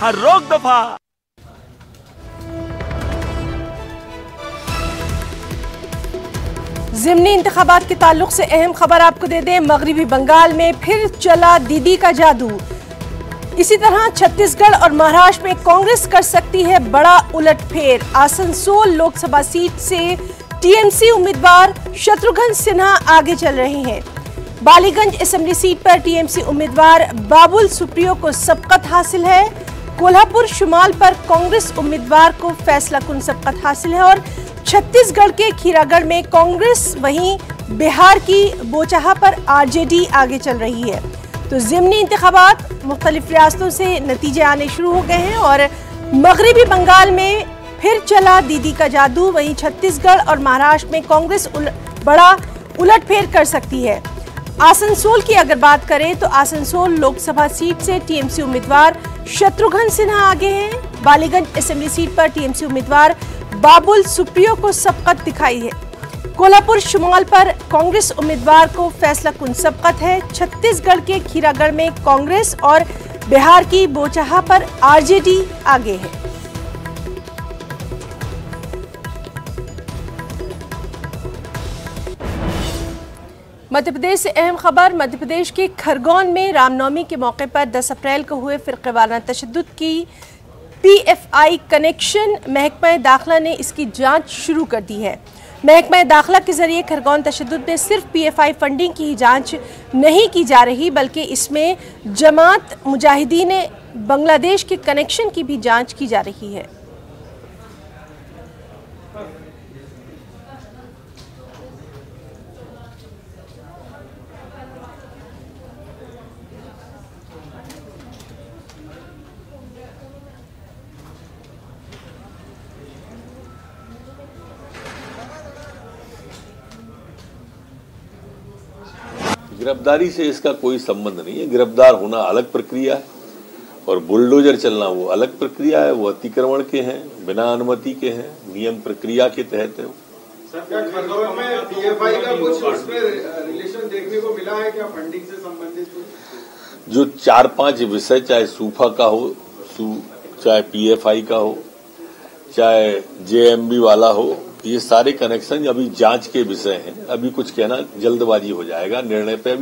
हर रोक दफा। ज़िमनी इंतखाबात के ताल्लुक से अहम खबर आपको दे दें। मगरबी बंगाल में फिर चला दीदी का जादू। इसी तरह छत्तीसगढ़ और महाराष्ट्र में कांग्रेस कर सकती है बड़ा उलटफेर। आसनसोल लोकसभा सीट से टीएमसी उम्मीदवार शत्रुघ्न सिन्हा आगे चल रहे हैं। बालीगंज असेंबली सीट पर टीएमसी उम्मीदवार बाबुल सुप्रियो को सबकत हासिल है। कोल्हापुर शुमाल पर कांग्रेस उम्मीदवार को फैसलाकुन सबकत हासिल है और छत्तीसगढ़ के खीरागढ़ में कांग्रेस, वहीं बिहार की बोचाहा पर आरजेडी आगे चल रही है। तो ज़िमनी इंतखाबात मुख्तलिफ रियासतों से नतीजे आने शुरू हो गए हैं और मगरबी बंगाल में फिर चला दीदी का जादू। वहीं छत्तीसगढ़ और महाराष्ट्र में कांग्रेस बड़ा उलटफेर कर सकती है। आसनसोल की अगर बात करें तो आसनसोल लोकसभा सीट से टीएमसी उम्मीदवार शत्रुघ्न सिन्हा आगे हैं। बालीगंज असेंबली सीट पर टीएमसी उम्मीदवार बाबुल सुप्रियो को सबकत दिखाई है। कोल्हापुर शुमाल पर कांग्रेस उम्मीदवार को फैसलाकुन सबकत है। छत्तीसगढ़ के खीरागढ़ में कांग्रेस और बिहार की बोचाहा पर आरजेडी आगे है। मध्य प्रदेश से अहम खबर। मध्य प्रदेश के खरगोन में रामनवमी के मौके पर 10 अप्रैल को हुए फिरक़ेवाराना तशद्दुद की पीएफआई कनेक्शन महकमा दाखिला ने इसकी जांच शुरू कर दी है। महकमा दाखिला के जरिए खरगोन तशद्दुद में सिर्फ पीएफआई फंडिंग की जांच नहीं की जा रही, बल्कि इसमें जमात मुजाहिदीन बांग्लादेश के कनेक्शन की भी जांच की जा रही है। गिरफ्तारी से इसका कोई संबंध नहीं है। गिरफ्तार होना अलग प्रक्रिया है और बुलडोजर चलना वो अलग प्रक्रिया है। वो अतिक्रमण के हैं, बिना अनुमति के हैं, नियम प्रक्रिया के तहत है। खरगोन में पीएफआई का कुछ उसमें रिलेशन देखने को मिला है क्या, फंडिंग से संबंधित? जो 4-5 विषय, चाहे सूफा का हो, चाहे पीएफआई का हो, चाहे जेएमबी वाला हो, ये सारे कनेक्शन अभी जांच के विषय हैं। अभी कुछ कहना जल्दबाजी हो जाएगा निर्णय पे।